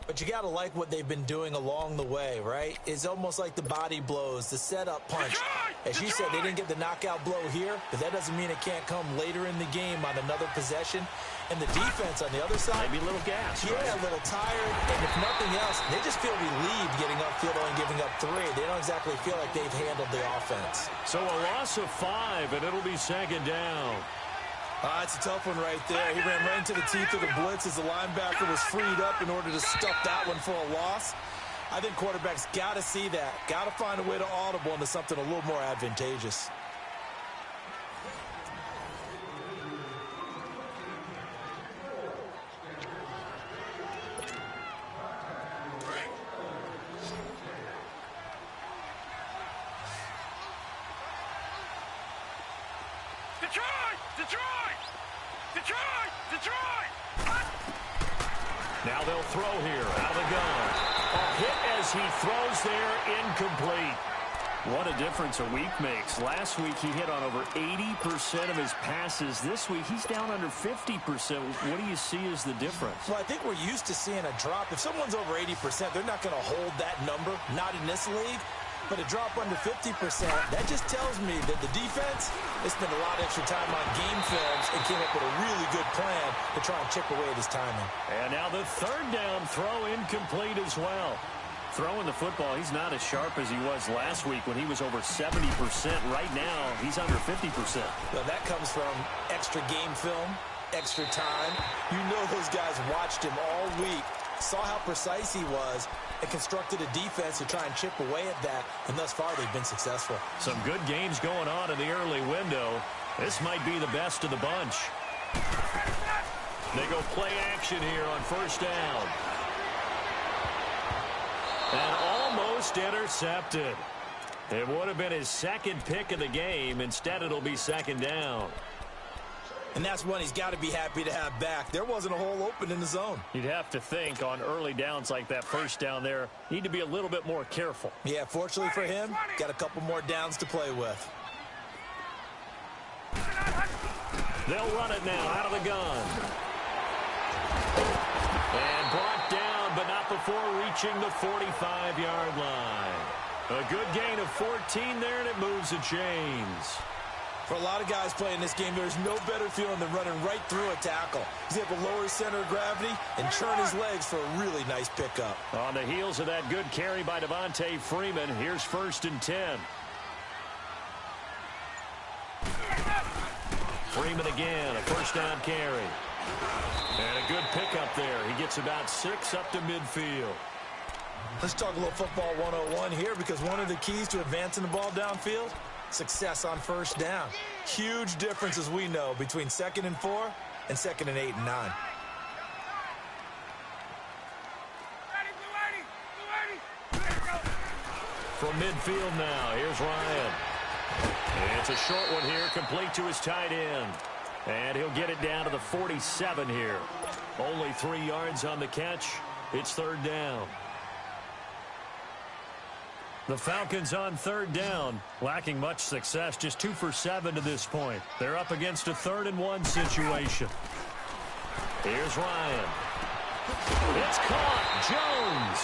But you got to like what they've been doing along the way, right? It's almost like the body blows, the setup punch. As you said, they didn't get the knockout blow here, but that doesn't mean it can't come later in the game on another possession. And the defense on the other side, maybe a little gas. Yeah, right? a little tired. And if nothing else, they just feel relieved getting upfield and giving up 3. They don't exactly feel like they've handled the offense. So a loss of 5, and it'll be 2nd down. It's a tough one right there. He ran right into the teeth of the blitz as the linebacker was freed up in order to stuff that one for a loss. I think quarterbacks got to see that. Got to find a way to audible into something a little more advantageous. Now they'll throw here out of the gun. A hit as he throws there, incomplete. What a difference a week makes. Last week he hit on over 80% of his passes. This week he's down under 50%. What do you see as the difference? Well, I think we're used to seeing a drop. If someone's over 80%, they're not going to hold that number, not in this league. But a drop under 50%, that just tells me that the defense has spent a lot of extra time on game films and came up with a really good plan to try and chip away at his timing. And now the 3rd down throw incomplete as well. Throwing the football, he's not as sharp as he was last week when he was over 70%. Right now, he's under 50%. Well, that comes from extra game film, extra time. You know those guys watched him all week, saw how precise he was, and constructed a defense to try and chip away at that, and thus far they've been successful. Some good games going on in the early window. This might be the best of the bunch. They go play action here on 1st down. And almost intercepted. It would have been his 2nd pick of the game. Instead, it'll be 2nd down. And that's one he's got to be happy to have back. There wasn't a hole open in the zone. You'd have to think on early downs like that 1st down there, need to be a little bit more careful. Yeah, fortunately for him, got a couple more downs to play with. They'll run it now out of the gun. And brought down, but not before reaching the 45-yard line. A good gain of 14 there, and it moves the chains. For a lot of guys playing this game, there's no better feeling than running right through a tackle. He's able to lower his center of gravity and churn his legs for a really nice pickup. On the heels of that good carry by Devontae Freeman, here's 1st and 10. Freeman again, a 1st down carry. And a good pickup there. He gets about 6 up to midfield. Let's talk a little football 101 here, because one of the keys to advancing the ball downfield Success on first down. Huge difference, as we know, between 2nd and 4 and 2nd and 8 and 9. From midfield now, here's Ryan. And it's a short one here, complete to his tight end. And he'll get it down to the 47 here. Only 3 yards on the catch. It's 3rd down. The Falcons on 3rd down, lacking much success, just 2 for 7 to this point. They're up against a 3rd and 1 situation. Here's Ryan. It's caught. Jones.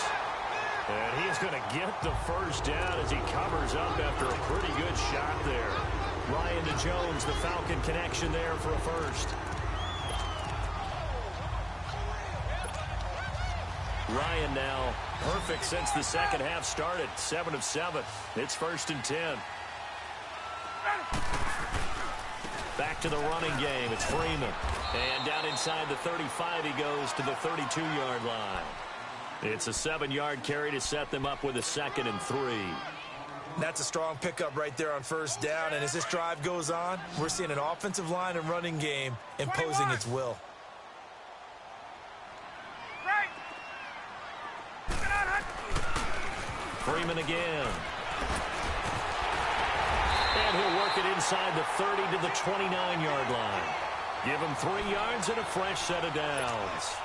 And he is going to get the first down as he covers up after a pretty good shot there. Ryan to Jones, the Falcon connection there for a first. Ryan now perfect since the second half started. 7 of 7. It's 1st and 10. Back to the running game. It's Freeman. And down inside the 35 he goes to the 32-yard line. It's a 7-yard carry to set them up with a 2nd and 3. That's a strong pickup right there on first down. And as this drive goes on, we're seeing an offensive line and running game imposing its will. Freeman again. And he'll work it inside the 30 to the 29-yard line. Give him 3 yards and a fresh set of downs.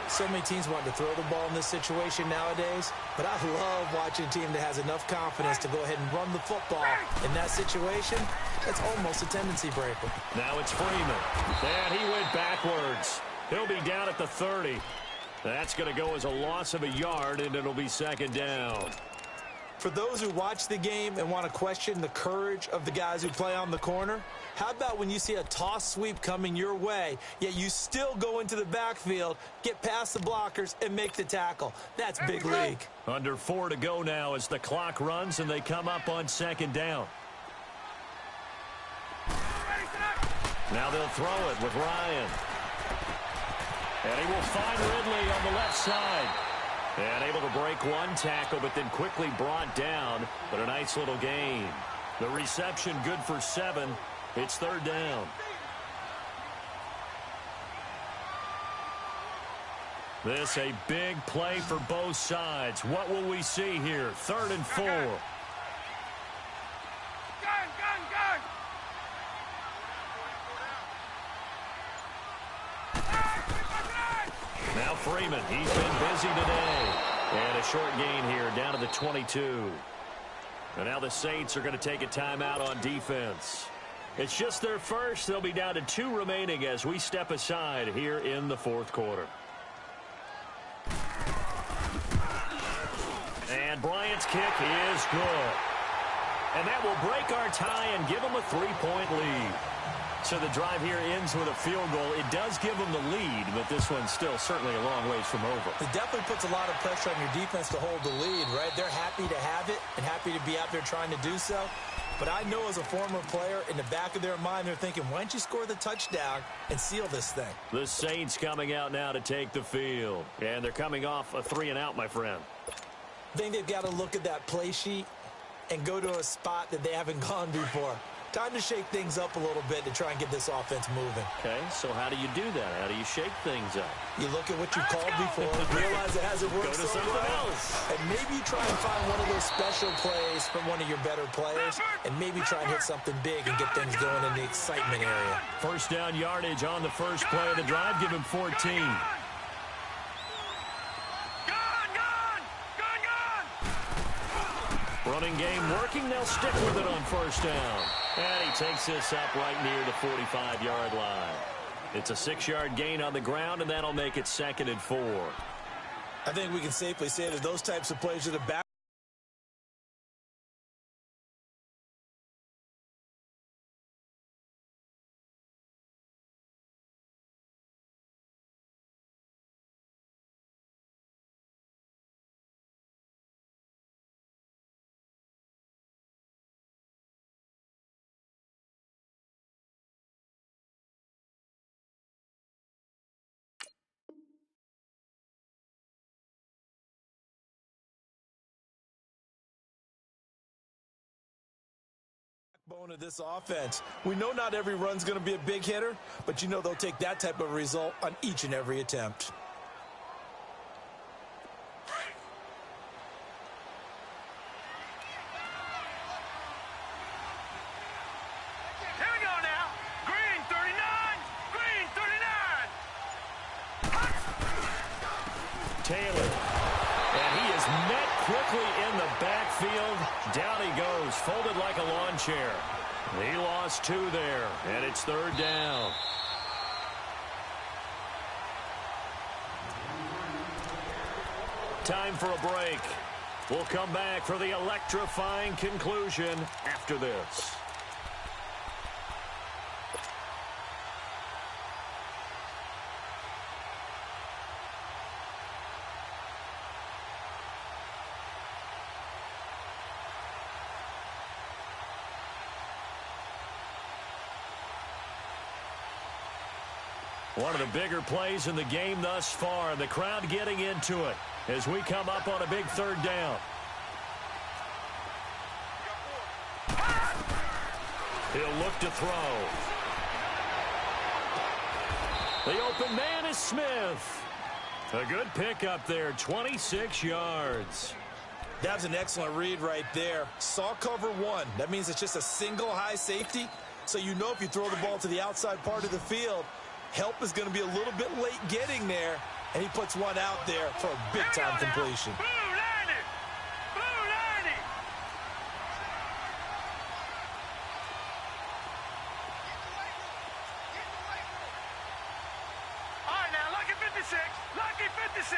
So many teams want to throw the ball in this situation nowadays, but I love watching a team that has enough confidence to go ahead and run the football. In that situation, that's almost a tendency breaker. Now it's Freeman. And he went backwards. He'll be down at the 30. That's going to go as a loss of a yard, and it'll be 2nd down. For those who watch the game and want to question the courage of the guys who play on the corner, how about when you see a toss sweep coming your way, yet you still go into the backfield, get past the blockers, and make the tackle? That's big league. Under 4 to go now as the clock runs, and they come up on 2nd down. Now they'll throw it with Ryan. And he will find Ridley on the left side. And able to break one tackle, but then quickly brought down. But a nice little gain. The reception good for 7. It's 3rd down. This a big play for both sides. What will we see here? 3rd and 4. Now Freeman, he's been busy today. And a short gain here down to the 22. And now the Saints are going to take a timeout on defense. It's just their first. They'll be down to 2 remaining as we step aside here in the 4th quarter. And Bryant's kick is good. And that will break our tie and give them a 3-point lead. So the drive here ends with a field goal. It does give them the lead, but this one's still certainly a long ways from over. It definitely puts a lot of pressure on your defense to hold the lead, right? They're happy to have it and happy to be out there trying to do so. But I know as a former player, in the back of their mind, they're thinking, why don't you score the touchdown and seal this thing? The Saints coming out now to take the field. And they're coming off a 3-and-out, my friend. I think they've got to look at that play sheet and go to a spot that they haven't gone before. Time to shake things up a little bit to try and get this offense moving. Okay, so how do you do that? How do you shake things up? You look at what you called before, realize it hasn't worked so well, and maybe you try and find one of those special plays from one of your better players, and maybe try and hit something big and get things going in the excitement area. First down yardage on the first play of the drive. Give him 14. Running game working. They'll stick with it on first down. And he takes this up right near the 45-yard line. It's a 6-yard gain on the ground, and that'll make it 2nd and 4. I think we can safely say that those types of plays are the back. Bone of this offense. We know not every run's going to be a big hitter, but you know they'll take that type of result on each and every attempt. Here we go now. Green 39. Green 39. Taylor. And he is met quickly in the backfield. Down he goes, folded like a lawn chair. He lost 2 there, and it's 3rd down. Time for a break. We'll come back for the electrifying conclusion after this. One of the bigger plays in the game thus far. The crowd getting into it as we come up on a big 3rd down. He'll look to throw. The open man is Smith. A good pickup there, 26 yards. That was an excellent read right there. Saw cover 1. That means it's just a single high safety. So you know if you throw the ball to the outside part of the field, help is going to be a little bit late getting there, and he puts one out there for a big-time completion. Blue 90. Blue 90. All right, now, lucky 56. Lucky 56.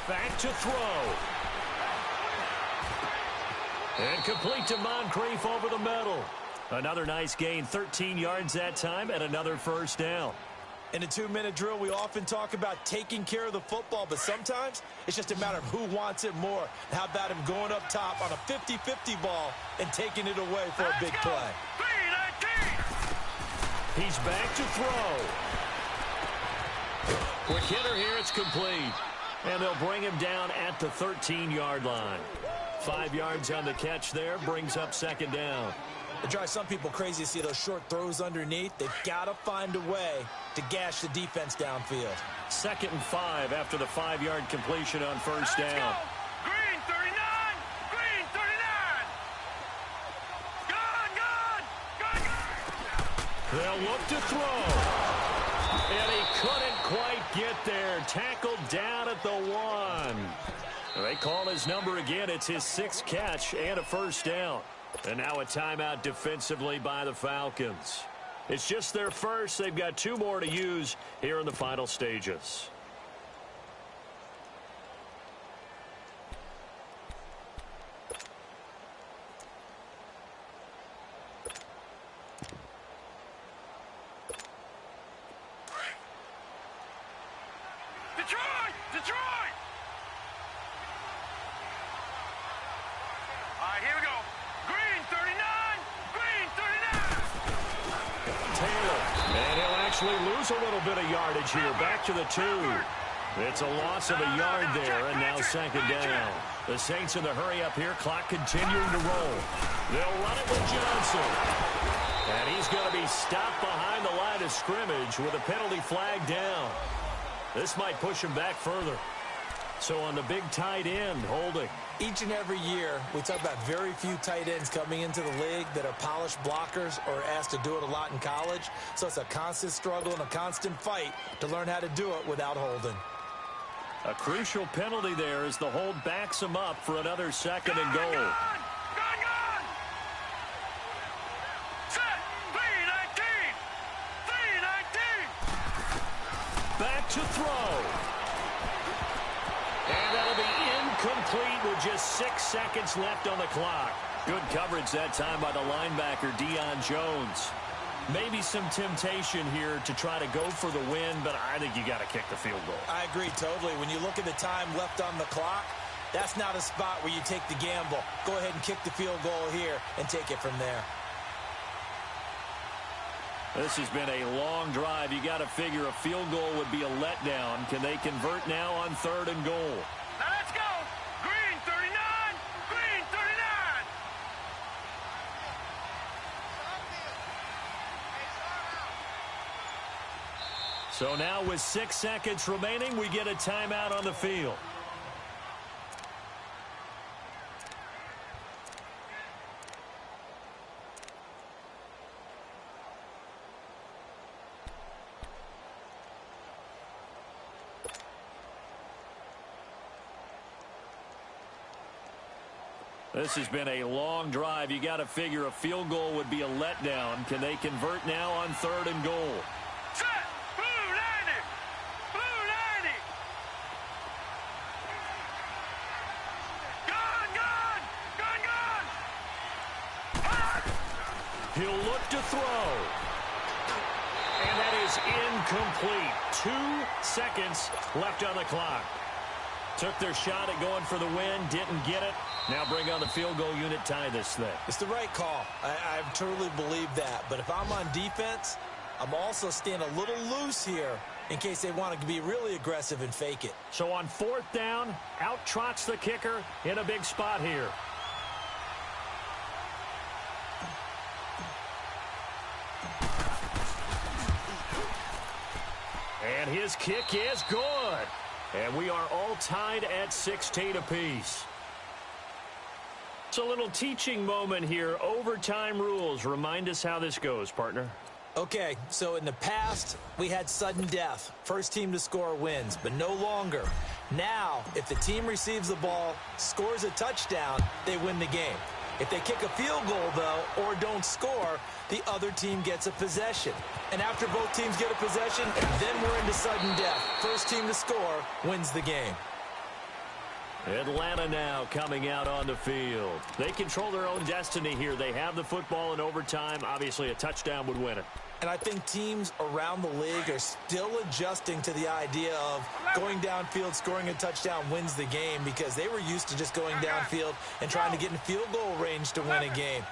Back to throw. And complete to Moncrief over the middle. Another nice gain, 13 yards that time, and another 1st down. In a 2-minute drill, we often talk about taking care of the football, but sometimes it's just a matter of who wants it more. How about him going up top on a 50-50 ball and taking it away for a big play? He's back to throw. Quick hitter here, it's complete. And they'll bring him down at the 13-yard line. 5 yards on the catch there, brings up 2nd down. It drives some people crazy to see those short throws underneath. They've got to find a way to gash the defense downfield. 2nd and 5 after the 5-yard completion on 1st down. Green 39. Green 39. Good. They'll look to throw. And he couldn't quite get there. Tackled down at the 1. They call his number again. It's his 6th catch and a 1st down. And now a timeout defensively by the Falcons. It's just their first. They've got 2 more to use here in the final stages. Detroit! Detroit! All right, here we go. Green 39. Green 39. Taylor. And he'll actually lose a little bit of yardage here. Back to the 2. It's a loss of a yard there, and now 2nd down. The Saints in the hurry up here. Clock continuing to roll. They'll run it with Johnson. And he's going to be stopped behind the line of scrimmage with a penalty flag down. This might push him back further. So on the big tight end, holding. Each and every year, we talk about very few tight ends coming into the league that are polished blockers or asked to do it a lot in college. So it's a constant struggle and a constant fight to learn how to do it without holding. A crucial penalty there as the hold backs him up for another 2nd and goal. Gone! Set! 319! 319! Back to throw. And that'll be incomplete with just 6 seconds left on the clock. Good coverage that time by the linebacker, Deion Jones. Maybe some temptation here to try to go for the win, but I think you got to kick the field goal. I agree totally. When you look at the time left on the clock, that's not a spot where you take the gamble. Go ahead and kick the field goal here and take it from there. This has been a long drive. You got to figure a field goal would be a letdown. Can they convert now on 3rd and goal? Now let's go! Green 39! So now with 6 seconds remaining, we get a timeout on the field. This has been a long drive. You got to figure a field goal would be a letdown. Can they convert now on 3rd and goal? Set! Blue 90! Blue 90! Gun! Gun! Gun! Gun! Hot! He'll look to throw. And that is incomplete. 2 seconds left on the clock. Took their shot at going for the win, didn't get it. Now bring on the field goal unit, tie this thing. It's the right call. I truly believe that. But if I'm on defense, I'm also staying a little loose here in case they want to be really aggressive and fake it. So on 4th down, out trots the kicker in a big spot here. And his kick is good. And we are all tied at 16 apiece. It's a little teaching moment here. Overtime rules. Remind us how this goes, partner. Okay, so in the past, we had sudden death. First team to score wins, but no longer. Now, if the team receives the ball, scores a touchdown, they win the game. If they kick a field goal, though, or don't score, the other team gets a possession. And after both teams get a possession, then we're into sudden death. First team to score wins the game. Atlanta now coming out on the field. They control their own destiny here. They have the football in overtime. Obviously, a touchdown would win it. And I think teams around the league are still adjusting to the idea of going downfield, scoring a touchdown wins the game, because they were used to just going downfield and trying to get in field goal range to win a game.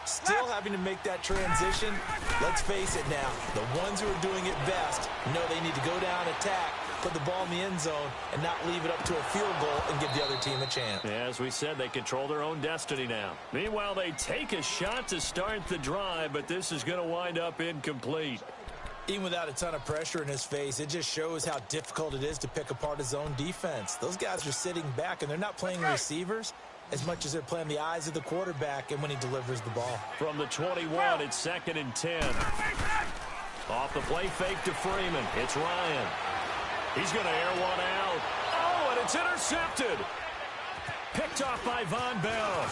Still having to make that transition. Let's face it now, the ones who are doing it best know they need to go down, attack, put the ball in the end zone, and not leave it up to a field goal and give the other team a chance. Yeah, as we said, they control their own destiny now. Meanwhile, they take a shot to start the drive, but this is going to wind up incomplete. Even without a ton of pressure in his face, it just shows how difficult it is to pick apart his own defense. Those guys are sitting back, and they're not playing receivers as much as they're playing the eyes of the quarterback and when he delivers the ball. From the 21, it's 2nd and 10. Off the play fake to Freeman. It's Ryan. He's going to air one out. Oh, and it's intercepted. Picked off by Von Bell.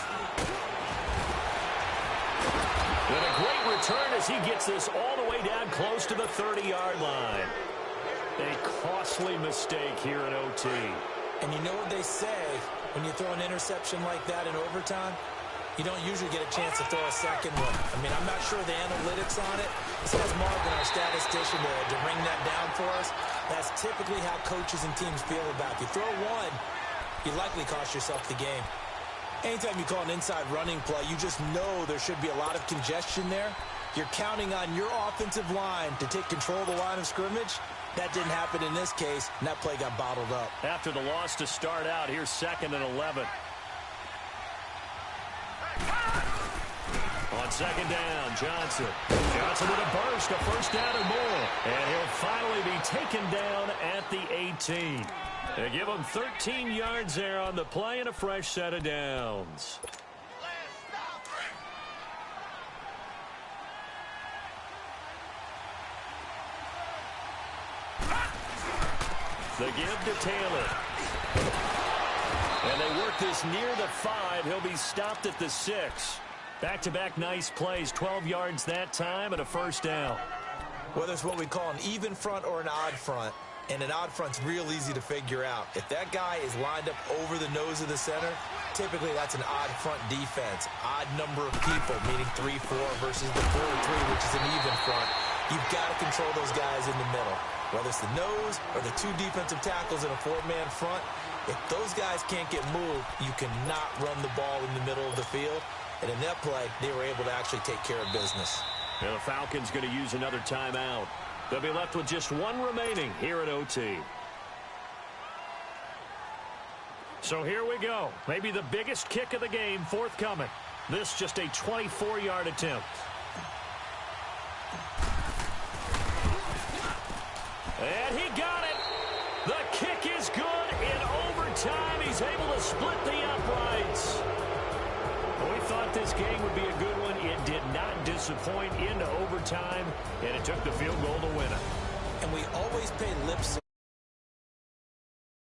And a great return as he gets this all the way down close to the 30-yard line. A costly mistake here in OT. And you know what they say, when you throw an interception like that in overtime, you don't usually get a chance to throw a second one. I mean, I'm not sure the analytics on it. This has Marvin, our statistician, to ring that down for us. That's typically how coaches and teams feel about it. You throw one, you likely cost yourself the game. Anytime you call an inside running play, you just know there should be a lot of congestion there. You're counting on your offensive line to take control of the line of scrimmage. That didn't happen in this case, and that play got bottled up. After the loss to start out, here's 2nd and 11. On 2nd down, Johnson. Johnson with a burst, a first down and more. And he'll finally be taken down at the 18. They give him 13 yards there on the play and a fresh set of downs. The give to Taylor. And they work this near the 5. He'll be stopped at the 6. Back-to-back nice plays, 12 yards that time and a first down. Whether it's what we call an even front or an odd front, and an odd front's real easy to figure out. If that guy is lined up over the nose of the center, typically that's an odd front defense. Odd number of people, meaning 3-4 versus the 4-3, which is an even front. You've got to control those guys in the middle. Whether it's the nose or the 2 defensive tackles in a 4-man front, if those guys can't get moved, you cannot run the ball in the middle of the field. And in that play, they were able to actually take care of business. And the Falcons going to use another timeout. They'll be left with just 1 remaining here at OT. So here we go. Maybe the biggest kick of the game forthcoming. This just a 24-yard attempt. is able to split the uprights. Well, we thought this game would be a good one. It did not disappoint into overtime, and it took the field goal to win it. And we always pay lip service